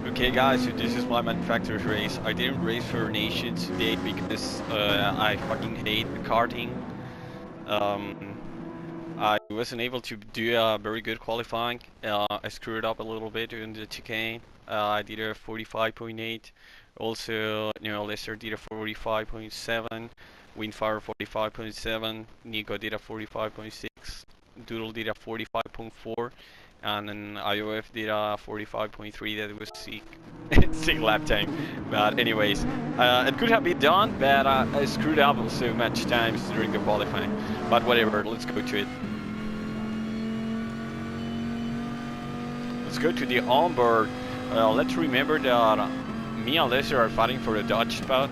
Okay guys, so this is my manufacturer's race. I didn't race for nations today because I fucking hate karting. I wasn't able to do a very good qualifying. I screwed up a little bit in the chicane. I did a 45.8. Also, Lester did a 45.7. Windfire 45.7. Nico did a 45.6. Doodle did a 45.4. And then IOF did a 45.3. That was sick. Sick lap time. But anyways, it could have been done, but I screwed up so much times during the qualifying. But whatever, let's go to it. Let's go to the onboard. Let's remember that me and Lester are fighting for the Dodge spot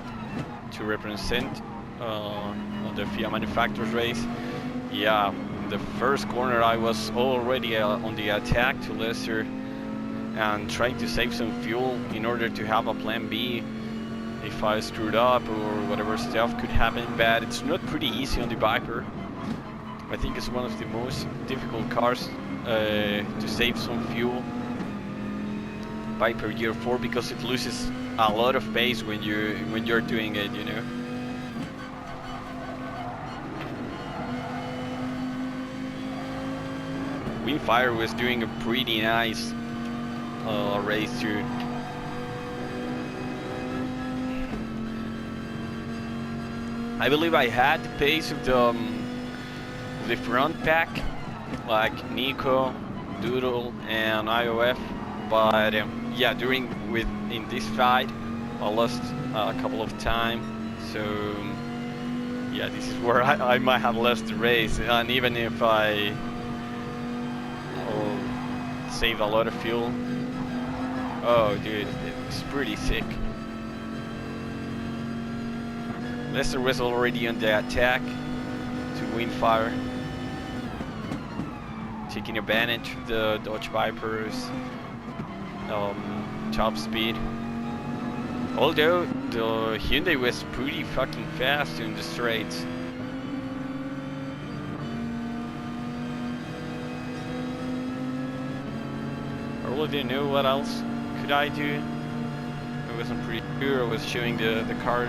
to represent on the FIA manufacturers race. Yeah, in the first corner I was already on the attack to Lester and trying to save some fuel in order to have a plan B if I screwed up or whatever stuff could happen. But it's not pretty easy on the Viper. I think it's one of the most difficult cars to save some fuel. Viper Year 4, because it loses a lot of pace when you're doing it, you know. Windfire was doing a pretty nice race too. I believe I had the pace of the front pack, like Nico, Doodle, and IOF, but yeah, in this fight, I lost a couple of times. So yeah, this is where I might have lost the race, and even if I saved a lot of fuel. Oh, dude, it's pretty sick. Lester was already on the attack to Windfire, taking advantage of the Dodge Viper's top speed. Although the Hyundai was pretty fucking fast in the straights. I really didn't know what else could I do. I wasn't pretty sure. I was showing the car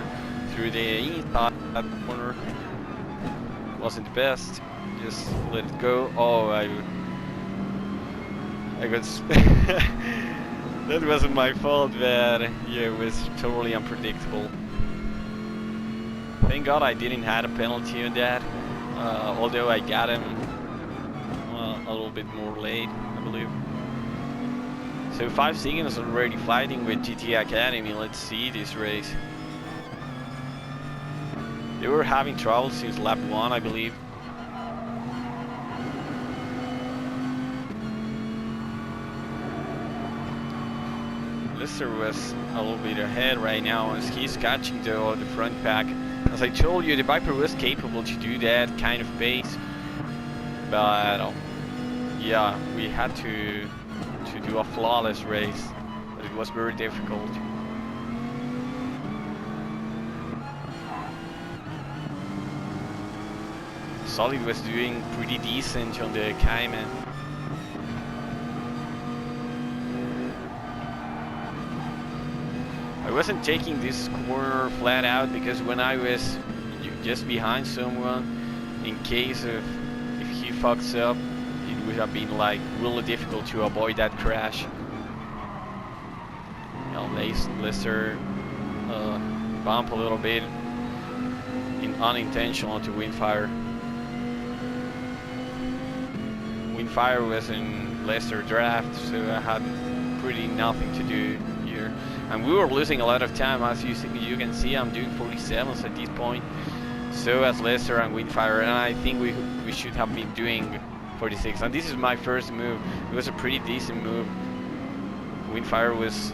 through the inside corner. Wasn't the best. Just let it go. Oh, I got that wasn't my fault, but yeah, it was totally unpredictable. Thank God I didn't have a penalty on that. Although I got him a little bit more late, I believe. So 5 seconds already fighting with GT Academy. Let's see this race. They were having trouble since lap 1, I believe. Lester was a little bit ahead right now as he's catching the front pack. As I told you, the Viper was capable to do that kind of pace. But yeah, we had to do a flawless race, but it was very difficult. Solid was doing pretty decent on the Cayman. I wasn't taking this corner flat out because when I was just behind someone, in case of if he fucks up, it would have been like really difficult to avoid that crash. Lester bump a little bit unintentional to Windfire. Windfire was in Lester draft, so I had pretty nothing to do here. And we were losing a lot of time. As you can see, I'm doing 47s at this point. So as Lester and Windfire, and I think we should have been doing 46. And this is my first move. It was a pretty decent move. Windfire was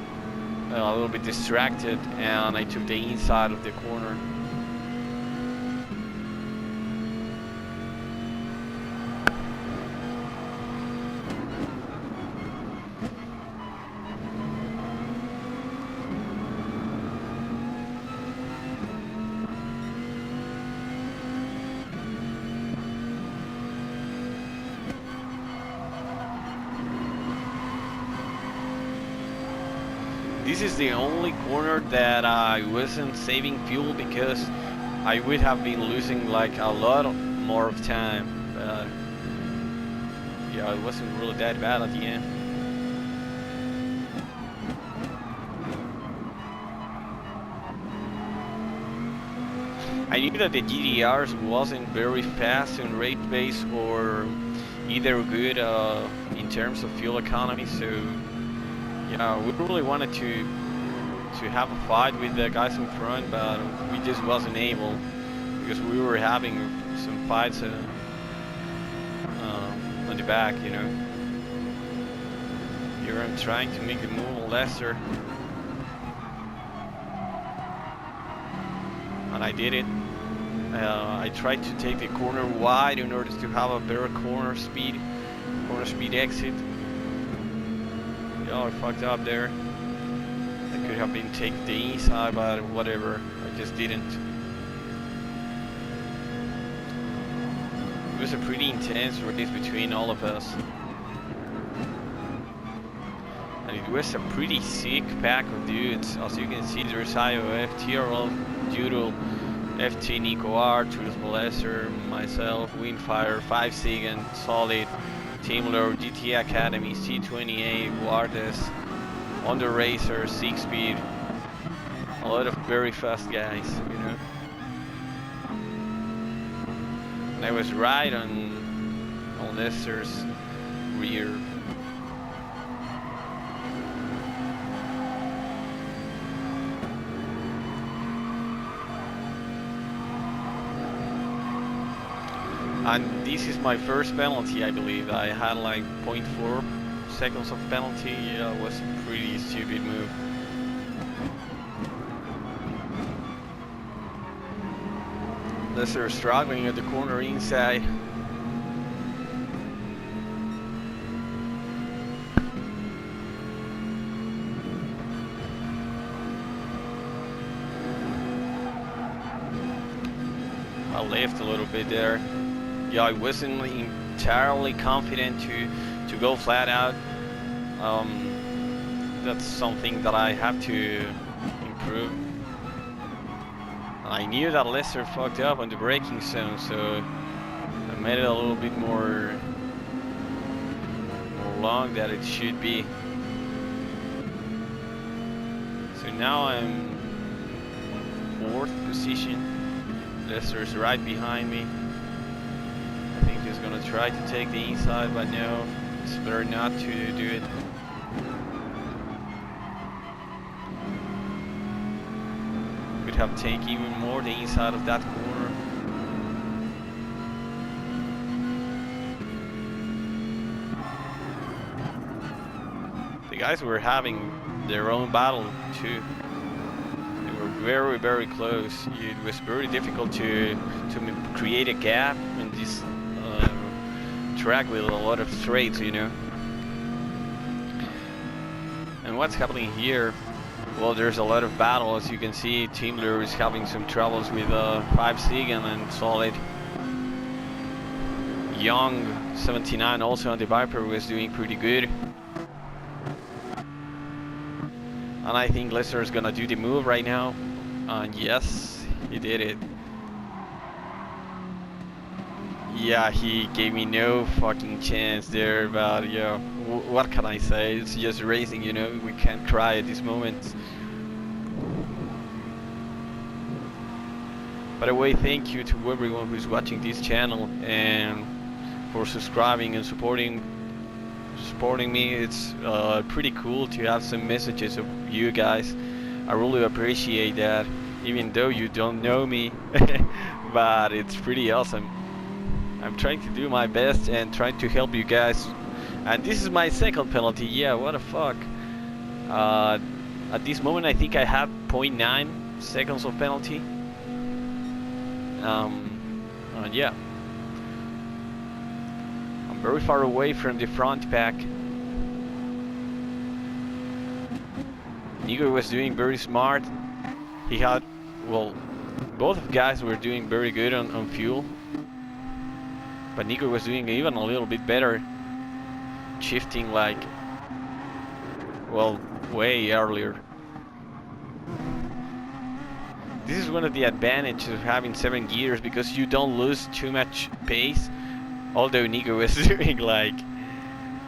a little bit distracted, and I took the inside of the corner. This is the only corner that I wasn't saving fuel because I would have been losing like a lot more of time. But yeah, it wasn't really that bad at the end. I knew that the GTRs wasn't very fast in race pace or either good in terms of fuel economy, so yeah, we really wanted to have a fight with the guys in front, but we just wasn't able because we were having some fights on the back, you know. Here I'm trying to make the move lesser, and I did it. I tried to take the corner wide in order to have a better corner speed exit. Yeah, I fucked up there. I could have been taking the inside, but whatever, I just didn't. It was a pretty intense race between all of us. And it was a pretty sick pack of dudes. As you can see, there's IOF, TRL, Doodle, FT, NicoR, Turismo, myself, Windfire, 5 Second, Solid, Teamler, GT Academy, C28, Wardes, Under Racer, 6 Speed, a lot of very fast guys, you know. And I was right on Lester's rear. And this is my first penalty, I believe. I had like 0.4 seconds of penalty. Yeah, it was a pretty stupid move. Lester struggling at the corner inside. I left a little bit there. Yeah, I wasn't entirely confident to go flat out. That's something that I have to improve. I knew that Lester fucked up on the braking zone, so I made it a little bit more long than it should be. So now I'm 4th position. Lester's right behind me. I think he's gonna try to take the inside, but no, it's better not to do it. Could have taken even more the inside of that corner. The guys were having their own battle too. Very, very close. It was very difficult to create a gap in this track with a lot of straights, you know. And what's happening here? Well, there's a lot of battle, as you can see. Teamler is having some troubles with 5 Second and Solid. Young 79 also on the Viper was doing pretty good. And I think Lester is gonna do the move right now. And yes, he did it. Yeah, he gave me no fucking chance there, but yeah, what can I say? It's just racing, you know, we can't cry at this moment. By the way, thank you to everyone who's watching this channel and for subscribing and supporting me. It's pretty cool to have some messages of you guys. I really appreciate that, even though you don't know me, but it's pretty awesome. I'm trying to do my best and trying to help you guys. And this is my second penalty. Yeah, what the fuck. At this moment I think I have 0.9 seconds of penalty. Yeah. I'm very far away from the front pack. NicoR was doing very smart. He had, well, both guys were doing very good on fuel. But NicoR was doing even a little bit better. Shifting like, well, way earlier. This is one of the advantages of having 7 gears, because you don't lose too much pace. Although Nico was doing like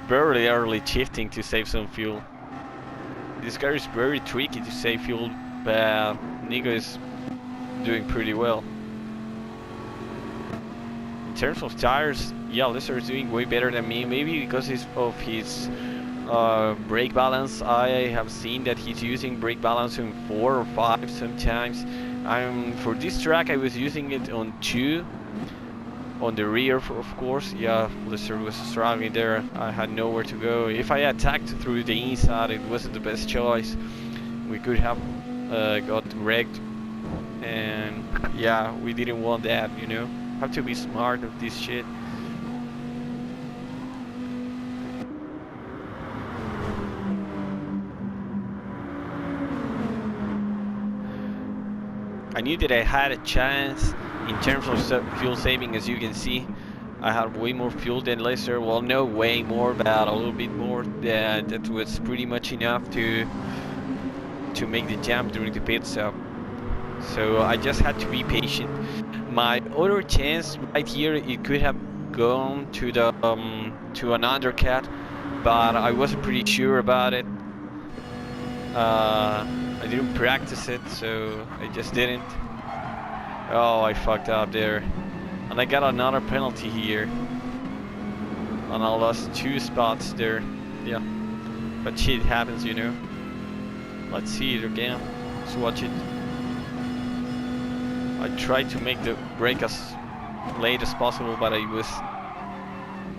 very early shifting to save some fuel. This car is very tricky to save fuel, but Nico is doing pretty well. In terms of tires, yeah, Lester is doing way better than me. Maybe because of his brake balance. I have seen that he's using brake balance in 4 or 5 sometimes. For this track I was using it on 2. On the rear, of course. Yeah, Lester was struggling there. I had nowhere to go. If I attacked through the inside, it wasn't the best choice. We could have got wrecked, and yeah, we didn't want that, you know. Have to be smart of this shit. I knew that I had a chance in terms of fuel saving. As you can see, I had way more fuel than Lester. Well, no way more, but a little bit more. That was pretty much enough to make the jump during the pit stop. So I just had to be patient. My other chance right here, it could have gone to the to an undercut, but I wasn't pretty sure about it. I didn't practice it, so I just didn't. Oh, I fucked up there. And I got another penalty here. And I lost 2 spots there. Yeah. But shit happens, you know. Let's see it again. Let's watch it. I tried to make the break as late as possible, but I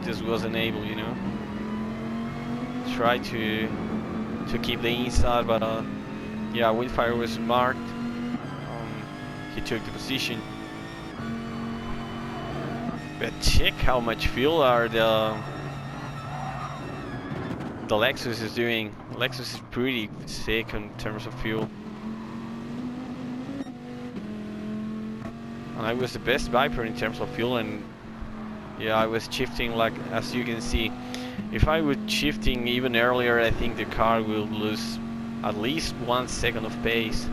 just wasn't able, you know. Try to keep the inside, but yeah, Windfire was marked. He took the position. But check how much fuel are the Lexus is doing. Lexus is pretty sick in terms of fuel. And I was the best Viper in terms of fuel, and yeah, I was shifting like, as you can see. If I was shifting even earlier, I think the car will lose at least 1 second of pace.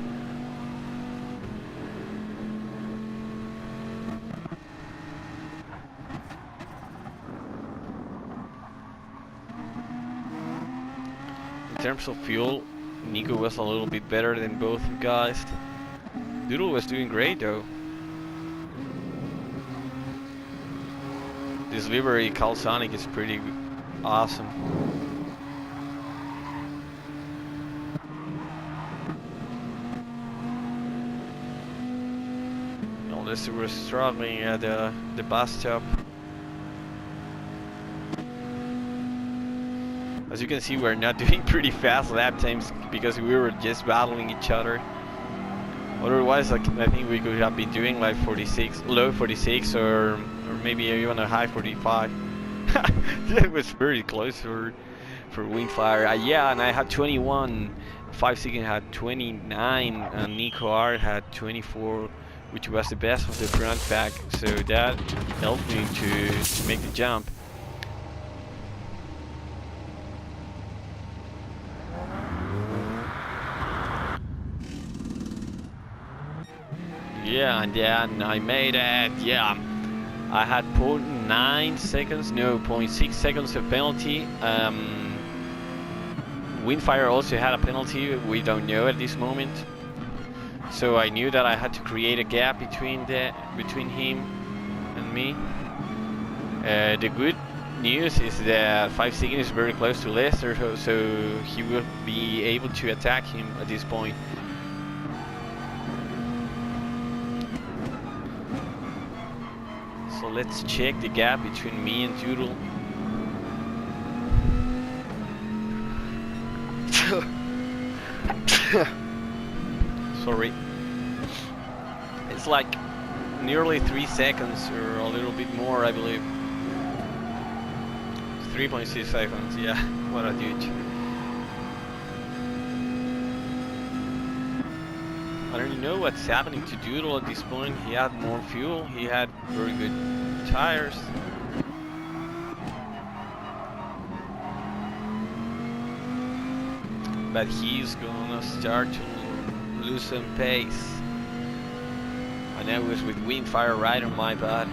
In terms of fuel, Nico was a little bit better than both guys. Doodle was doing great though. This livery called Sonic is pretty awesome. Unless we were struggling at the bus stop. As you can see, we're not doing pretty fast lap times because we were just battling each other. Otherwise, like, I think we could have been doing like 46, low 46, or maybe even a high 45. It was very close for Windfire. Yeah, and I had 21. 5 Second had 29, and NicoR had 24, which was the best of the front pack. So that helped me to make the jump. Yeah, and then I made it. Yeah, I had 0.9 seconds, no, 0.6 seconds of penalty. Windfire also had a penalty. We don't know at this moment. So I knew that I had to create a gap between him and me. The good news is that 5 Second is very close to Lester, so he will be able to attack him at this point. So let's check the gap between me and Doodle. Sorry. It's like nearly 3 seconds or a little bit more, I believe. 3.6 seconds, yeah, what a dude. I don't know what's happening to Doodle at this point. He had more fuel, he had very good tires. But he's gonna start to lose some pace. and I was with Windfire right on my butt.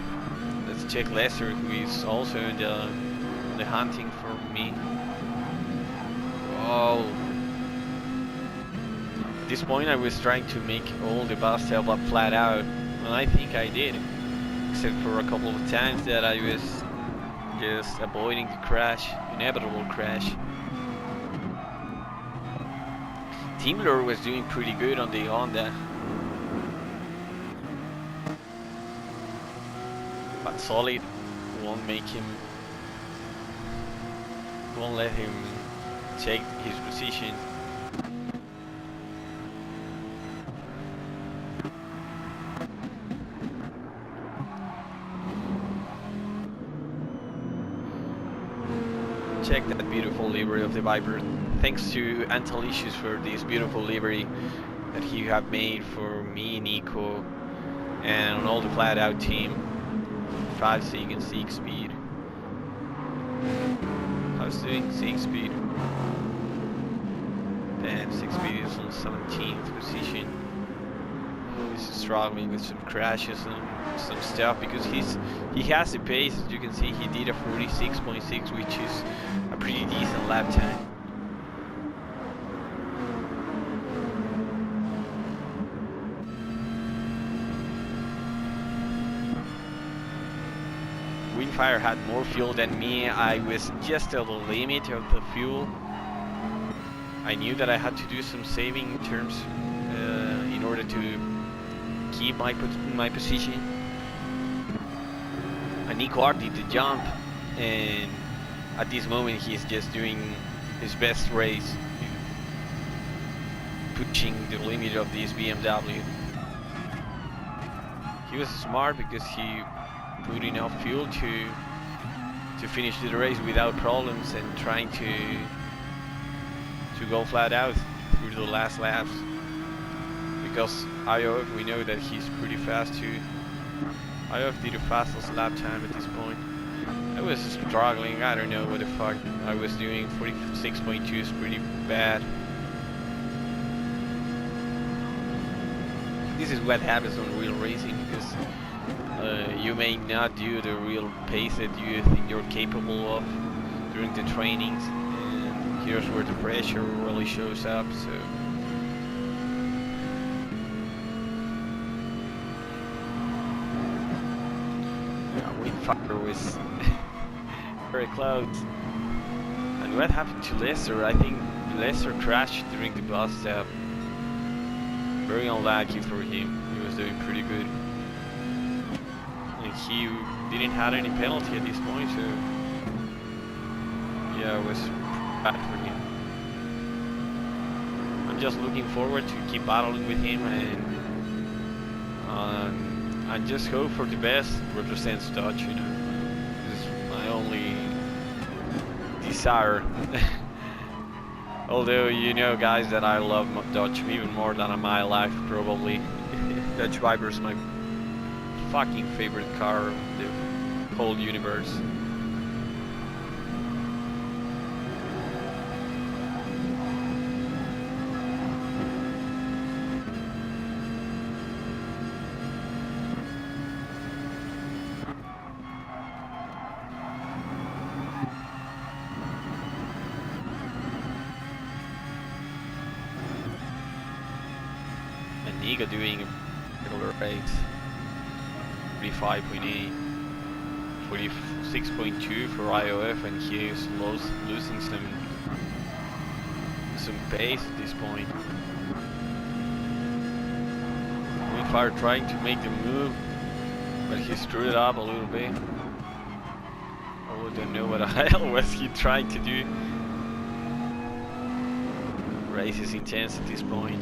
Let's check Lester, who is also in the hunting for me. Oh. At this point I was trying to make all the bus tail up flat out, and I think I did. Except for a couple of times that I was just avoiding the crash, inevitable crash. Teamler was doing pretty good on the Honda. But Solid won't let him take his position. Check that beautiful livery of the Viper. Thanks to Antalicious for this beautiful livery that he have made for me, Nico, and all the flat out team. 5 sig and 6 speed. How's doing 6 speed? Damn, 6 speed is on 17th position. He's struggling with some crashes and some stuff because he has the pace. As you can see, he did a 46.6, which is a pretty decent lap time. Windfire had more fuel than me. I was just at the limit of the fuel. I knew that I had to do some saving in terms in order to keep my position. And NicoR did the jump, and at this moment he's just doing his best race, pushing the limit of this BMW. He was smart because he put enough fuel to finish the race without problems and trying to go flat out through the last laps. Because IOF, we know that he's pretty fast too. IOF did the fastest lap time at this point. I was struggling, I don't know what the fuck I was doing. 46.2 is pretty bad. This is what happens on real racing, because you may not do the real pace that you think you're capable of during the trainings, and here's where the pressure really shows up. So Windfire was very close. And what happened to Lester? I think Lester crashed during the bus stop. Very unlucky for him. He was doing pretty good. And he didn't have any penalty at this point, so yeah, it was bad for him. I'm just looking forward to keep battling with him, and I just hope for the best. Represents Dutch, you know. This is my only desire. Although, you know, guys, that I love Dutch even more than my life, probably. Dutch Viper is my fucking favorite car of the whole universe. Nico doing a regular race, 45.8, 46.2 for IOF, and he is losing some pace at this point. Windfire trying to make the move, but he screwed it up a little bit. I don't know what the hell was he trying to do. Race is intense at this point.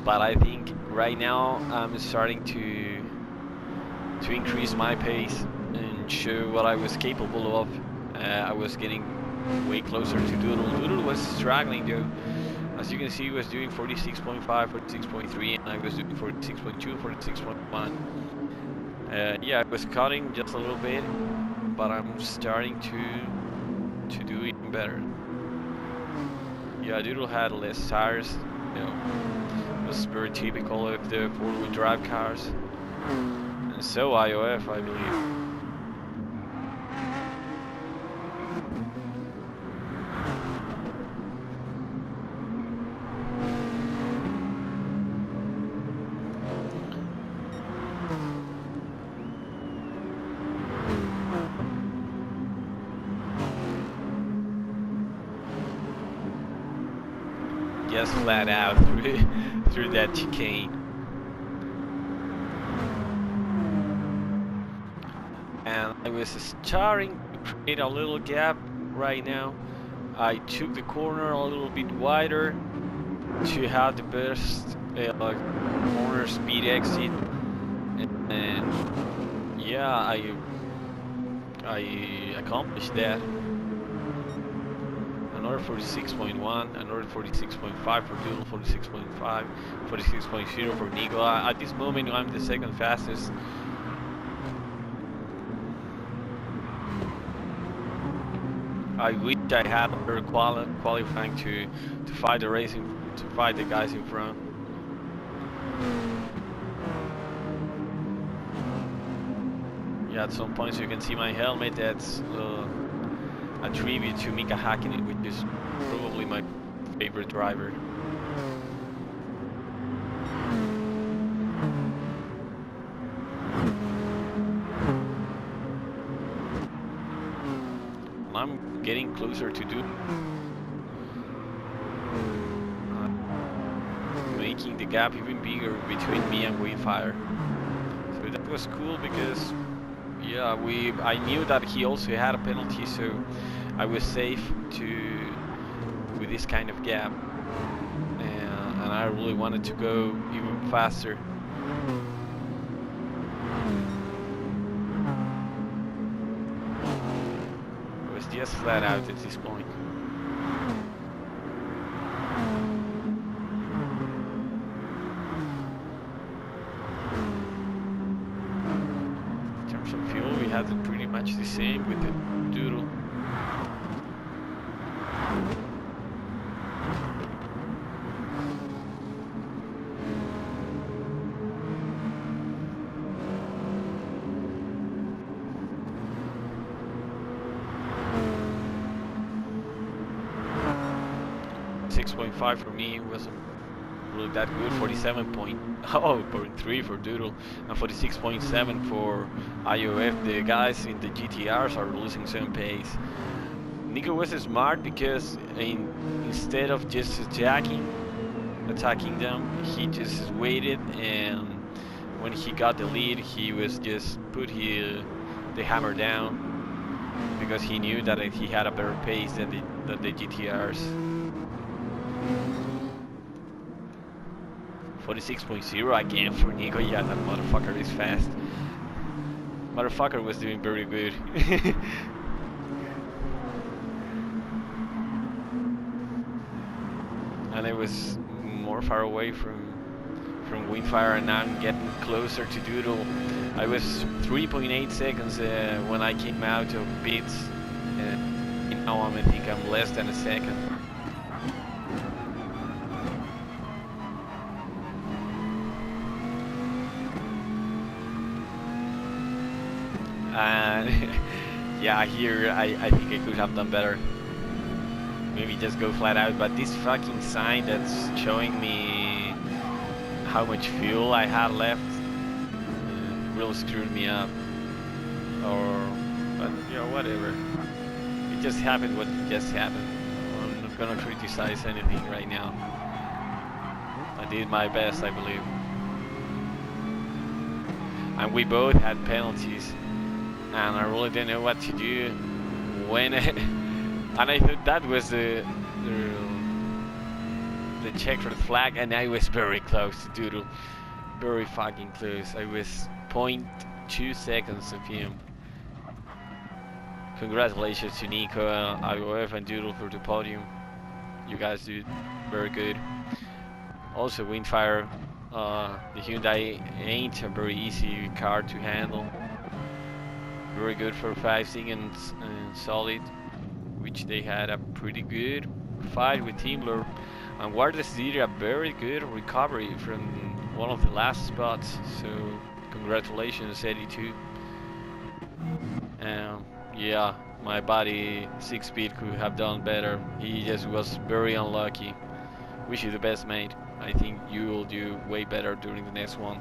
But I think right now I'm starting to increase my pace and show what I was capable of. I was getting way closer to Doodle. Doodle was struggling though. As you can see, he was doing 46.5, 46.3, and I was doing 46.2, 46.1. Yeah, I was cutting just a little bit, but I'm starting to do even better. Yeah, Doodle had less tires, you know. was very typical of the four-wheel drive cars. And so IOF, I believe. Just flat out through that chicane. And I was starting to create a little gap right now. I took the corner a little bit wider to have the best corner speed exit, and yeah, I accomplished that. Another 46.1, another 46.5 for Doodle, 46.5, 46.0 for NicoR. At this moment, I'm the second fastest. I wish I had better qualifying to fight the guys in front. Yeah, at some points you can see my helmet. That's a tribute to McKid91, which is probably my favorite driver. I'm getting closer to Doodle, making the gap even bigger between me and Windfire. So that was cool because, yeah, I knew that he also had a penalty, so I was safe with this kind of gap, and I really wanted to go even faster. It was just flat out at this point. In terms of fuel, we had it pretty much the same with the Doodle. .5 for me wasn't really that good. 47.3 for Doodle and 46.7 for IOF. The guys in the GTRs are losing some pace. Nico was smart because instead of just attacking them, he just waited, and when he got the lead, he was just put the hammer down because he knew that he had a better pace than the GTRs. 46.0 again for Nico. Yeah, that motherfucker is fast. Motherfucker was doing very good. And I was more far away from Windfire, and now I'm getting closer to Doodle. I was 3.8 seconds when I came out of pits. Now I think I'm less than a second. And yeah, here I think I could have done better. Maybe just go flat out, but this fucking sign that's showing me how much fuel I had left really screwed me up. But you know, whatever. It just happened what just happened. I'm not gonna criticize anything right now. I did my best, I believe. And we both had penalties. And I really didn't know what to do when and I thought that was the checkered flag, and I was very close to Doodle, very fucking close. I was 0.2 seconds of him. Congratulations to Nico, IOF, and Doodle for the podium. You guys did very good. Also, Windfire, the Hyundai ain't a very easy car to handle. Very good for 5 seconds and solid, which they had a pretty good fight with Teamler. And Wardes did a very good recovery from one of the last spots, so congratulations 82. Yeah, my buddy 6-speed could have done better. He just was very unlucky. Wish you the best, mate. I think you will do way better during the next one.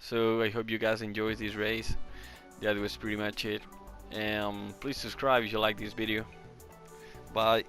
So I hope you guys enjoyed this race. That was pretty much it. Please subscribe if you like this video. Bye.